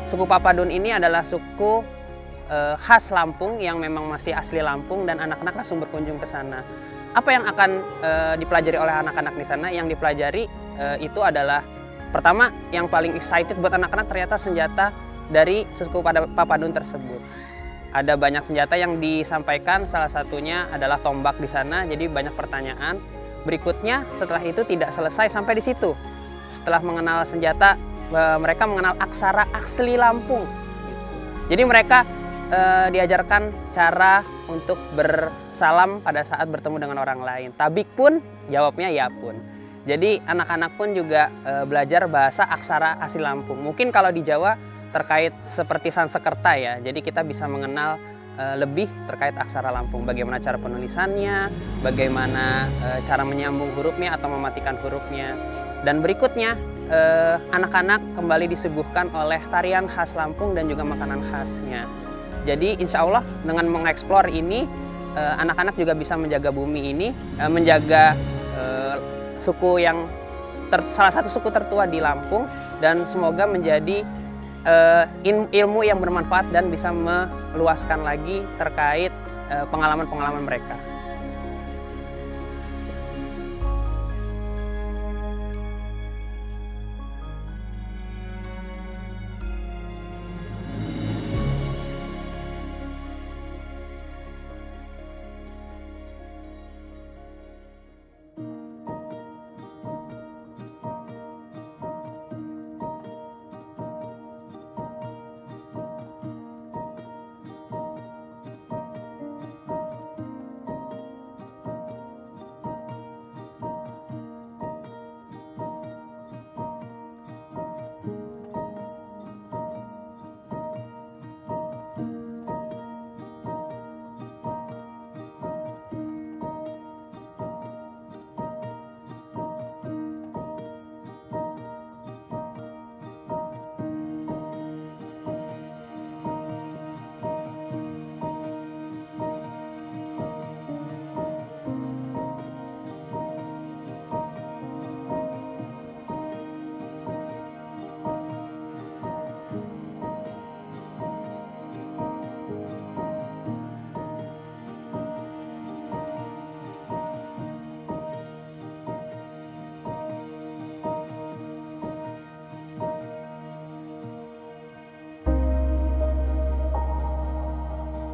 Suku Papadun ini adalah suku khas Lampung yang memang masih asli Lampung dan anak-anak langsung berkunjung ke sana. Apa yang akan dipelajari oleh anak-anak di sana? Yang dipelajari itu adalah pertama yang paling excited buat anak-anak ternyata senjata dari suku Papadun tersebut. Ada banyak senjata yang disampaikan, salah satunya adalah tombak di sana. Jadi banyak pertanyaan. Berikutnya setelah itu tidak selesai sampai di situ. Setelah mengenal senjata, mereka mengenal aksara asli Lampung. Jadi mereka diajarkan cara untuk bersalam pada saat bertemu dengan orang lain. Tabik pun, jawabnya ya pun. Jadi anak-anak pun juga belajar bahasa aksara asli Lampung. Mungkin kalau di Jawa terkait seperti Sansekerta ya. Jadi kita bisa mengenal lebih terkait aksara Lampung. Bagaimana cara penulisannya, bagaimana cara menyambung hurufnya atau mematikan hurufnya. Dan berikutnya anak-anak kembali disuguhkan oleh tarian khas Lampung dan juga makanan khasnya. Jadi insya Allah dengan mengeksplor ini, anak-anak juga bisa menjaga bumi ini, menjaga suku yang salah satu suku tertua di Lampung, dan semoga menjadi ilmu yang bermanfaat dan bisa meluaskan lagi terkait pengalaman-pengalaman mereka.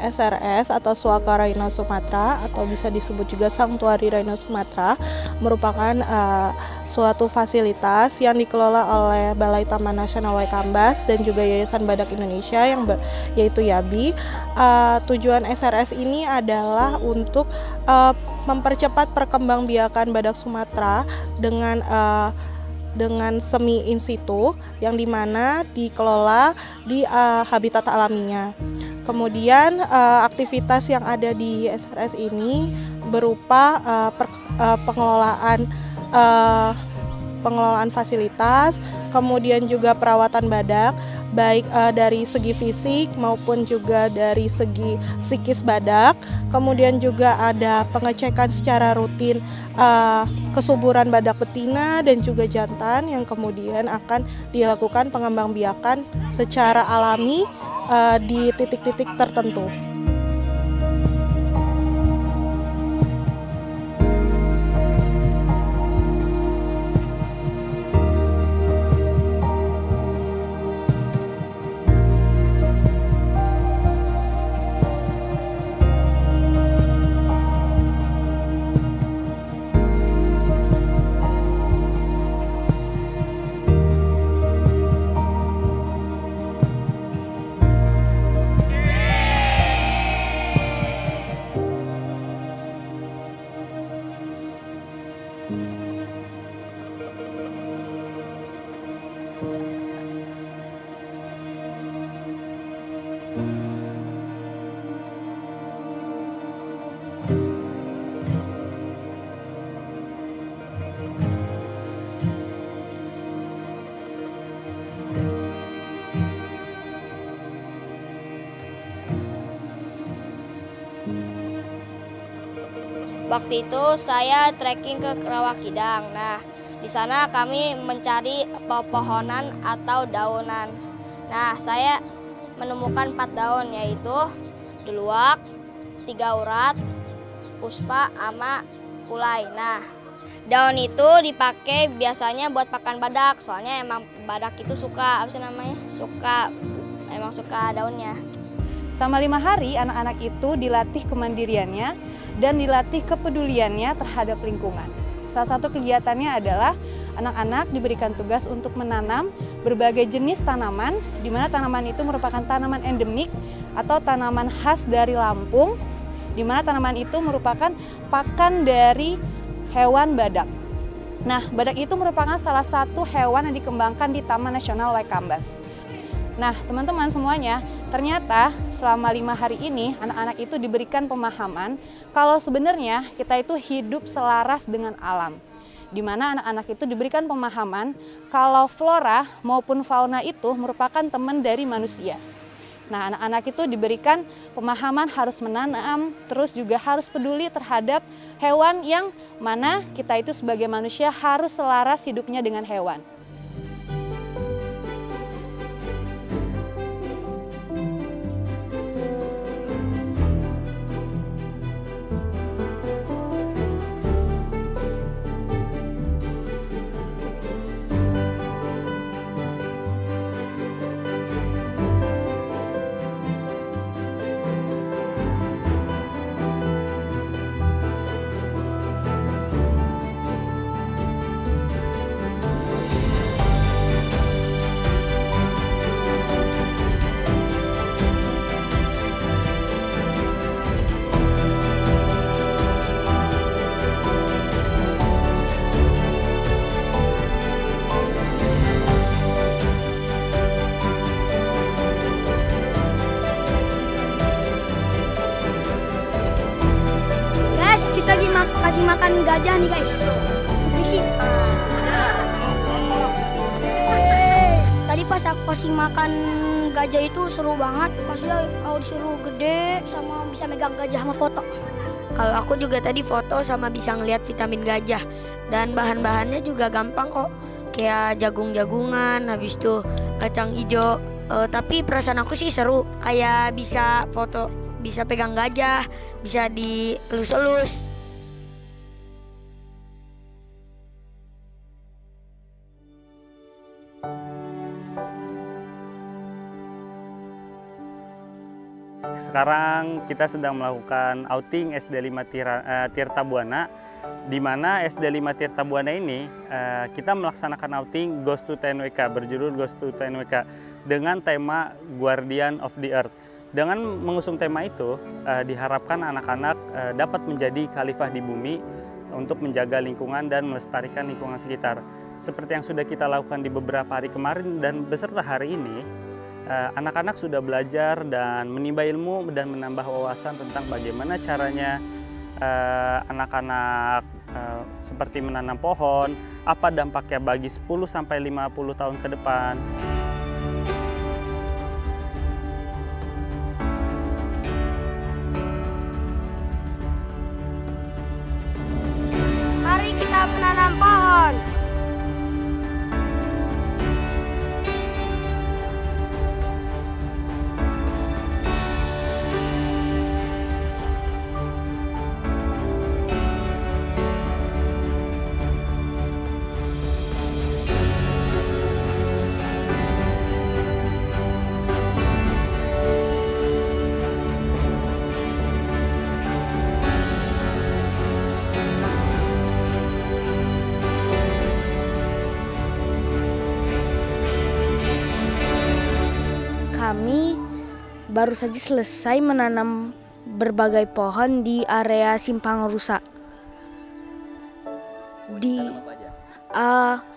SRS atau Suaka Rhino Sumatra atau bisa disebut juga Sanctuary Rhino Sumatra merupakan suatu fasilitas yang dikelola oleh Balai Taman Nasional Waikambas dan juga Yayasan Badak Indonesia yaitu YABI. Tujuan SRS ini adalah untuk mempercepat perkembangbiakan badak Sumatera dengan semi in situ yang dimana dikelola di habitat alaminya. Kemudian aktivitas yang ada di SRS ini berupa pengelolaan fasilitas, kemudian juga perawatan badak, baik dari segi fisik maupun juga dari segi psikis badak. Kemudian juga ada pengecekan secara rutin kesuburan badak betina dan juga jantan yang kemudian akan dilakukan pengembangbiakan secara alami di titik-titik tertentu. Waktu itu saya trekking ke Rawakidang. Nah, di sana kami mencari pepohonan atau daunan. Nah, saya menemukan 4 daun, yaitu deluak, 3 urat, puspa, sama kulai. Nah, daun itu dipakai biasanya buat pakan badak. Soalnya emang badak itu suka, emang suka daunnya. Selama 5 hari, anak-anak itu dilatih kemandiriannya dan dilatih kepeduliannya terhadap lingkungan. Salah satu kegiatannya adalah anak-anak diberikan tugas untuk menanam berbagai jenis tanaman, di mana tanaman itu merupakan tanaman endemik atau tanaman khas dari Lampung, di mana tanaman itu merupakan pakan dari hewan badak. Nah, badak itu merupakan salah satu hewan yang dikembangkan di Taman Nasional Waikambas. Nah, teman-teman semuanya, ternyata selama 5 hari ini anak-anak itu diberikan pemahaman kalau sebenarnya kita itu hidup selaras dengan alam. Di mana anak-anak itu diberikan pemahaman kalau flora maupun fauna itu merupakan teman dari manusia. Nah, anak-anak itu diberikan pemahaman harus menanam, terus juga harus peduli terhadap hewan yang mana kita itu sebagai manusia harus selaras hidupnya dengan hewan. Kita lagi kasih makan gajah nih guys. Berisik. Tadi pas aku kasih makan gajah itu seru banget. Kasih disuruh gede sama bisa megang gajah sama foto. Kalau aku juga tadi foto sama bisa ngeliat vitamin gajah. Dan bahan-bahannya juga gampang kok. Kayak jagung-jagungan, habis itu kacang hijau. Tapi perasaan aku sih seru. Kayak bisa foto, bisa pegang gajah, bisa dielus-elus. Sekarang kita sedang melakukan outing SD 5 Tirta Buana, di mana SD 5 Tirta Buana ini kita melaksanakan outing Ghost to TNWK, berjudul Ghost to TNWK dengan tema Guardian of the Earth. Dengan mengusung tema itu, diharapkan anak-anak dapat menjadi khalifah di bumi untuk menjaga lingkungan dan melestarikan lingkungan sekitar. Seperti yang sudah kita lakukan di beberapa hari kemarin dan beserta hari ini, anak-anak sudah belajar dan menimba ilmu dan menambah wawasan tentang bagaimana caranya anak-anak seperti menanam pohon, apa dampaknya bagi 10-50 tahun ke depan. Mari kita menanam pohon. Kami baru saja selesai menanam berbagai pohon di area Simpang Rusa.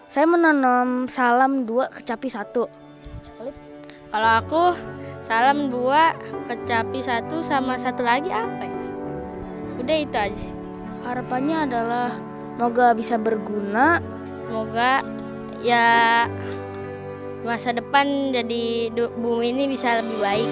Saya menanam salam 2, kecapi 1. Kalau aku salam 2, kecapi 1, sama 1 lagi apa ya? Udah itu aja. Harapannya adalah semoga bisa berguna. Semoga ya masa depan jadi bumi ini bisa lebih baik.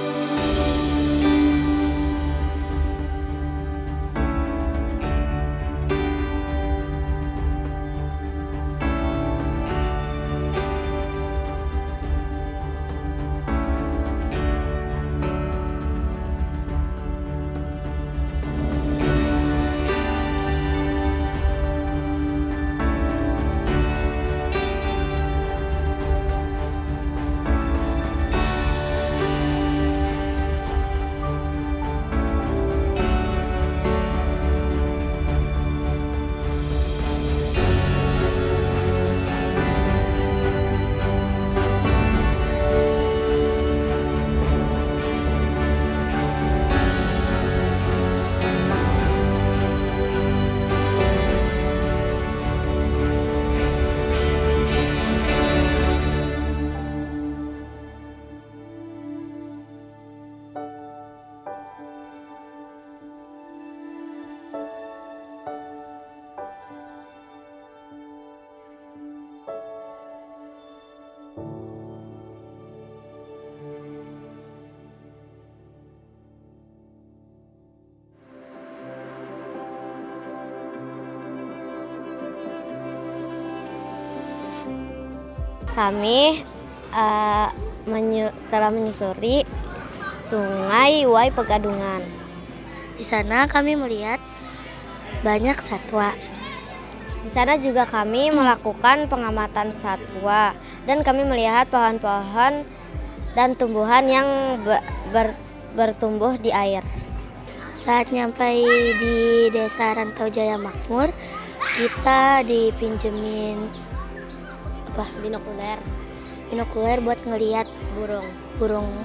Kami telah menyusuri Sungai Wai Pegadungan. Di sana kami melihat banyak satwa. Di sana juga kami melakukan pengamatan satwa dan kami melihat pohon-pohon dan tumbuhan yang bertumbuh di air. Saat nyampai di Desa Rantau Jaya Makmur, kita dipinjemin binokuler buat ngelihat burung.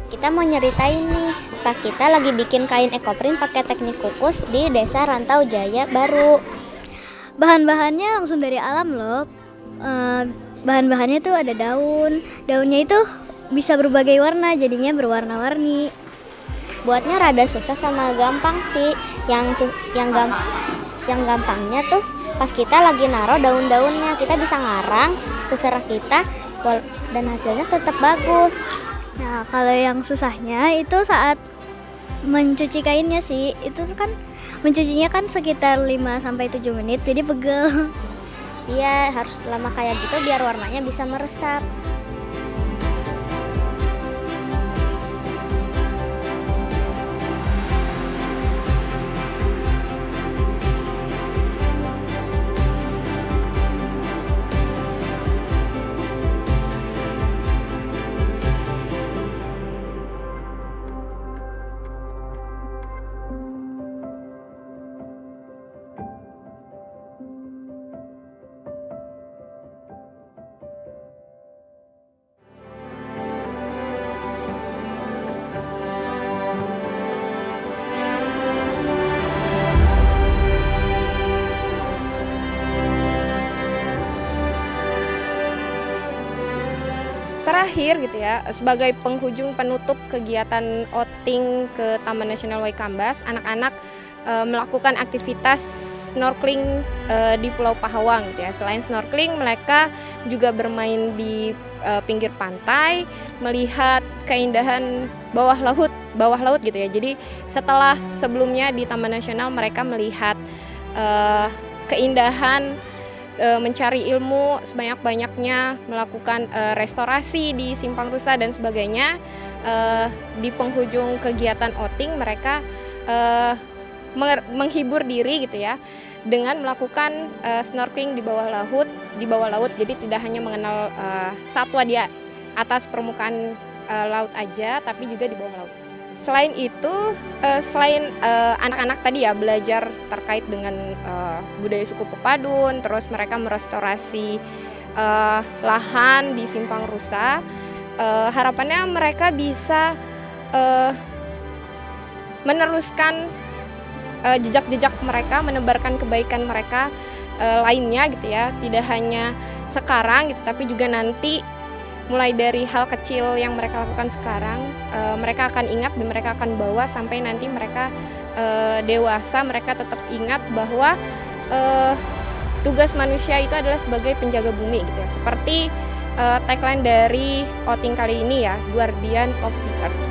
Kita mau nyeritain nih, pas kita lagi bikin kain ekoprint pakai teknik kukus di Desa Rantau Jaya baru. Bahan-bahannya langsung dari alam loh. Bahan-bahannya tuh ada daunnya itu bisa berbagai warna, jadinya berwarna-warni. Buatnya rada susah sama gampang sih. Yang gampangnya tuh pas kita lagi naruh daun-daunnya, kita bisa ngarang terserah kita dan hasilnya tetap bagus. Nah, kalau yang susahnya itu saat mencuci kainnya sih. Itu kan mencucinya kan sekitar 5-7 menit, jadi pegel. Iya, harus lama kayak gitu biar warnanya bisa meresap. Terakhir gitu ya, sebagai penghujung penutup kegiatan outing ke Taman Nasional Waikambas, anak-anak melakukan aktivitas snorkeling di Pulau Pahawang gitu ya. Selain snorkeling, mereka juga bermain di pinggir pantai, melihat keindahan bawah laut gitu ya. Jadi setelah sebelumnya di Taman Nasional mereka melihat keindahan, mencari ilmu sebanyak-banyaknya, melakukan restorasi di Simpang Rusa dan sebagainya. Di penghujung kegiatan outing mereka menghibur diri gitu ya dengan melakukan snorkeling di bawah laut. Jadi tidak hanya mengenal satwa di atas permukaan laut aja, tapi juga di bawah laut. Selain itu, selain anak-anak tadi ya belajar terkait dengan budaya suku Pepadun, terus mereka merestorasi lahan di Simpang Rusa, harapannya mereka bisa meneruskan jejak-jejak mereka, menebarkan kebaikan mereka lainnya gitu ya, tidak hanya sekarang gitu, tapi juga nanti. Mulai dari hal kecil yang mereka lakukan sekarang, mereka akan ingat dan mereka akan bawa sampai nanti mereka dewasa, mereka tetap ingat bahwa tugas manusia itu adalah sebagai penjaga bumi gitu ya. Seperti tagline dari outing kali ini ya, Guardian of the Earth.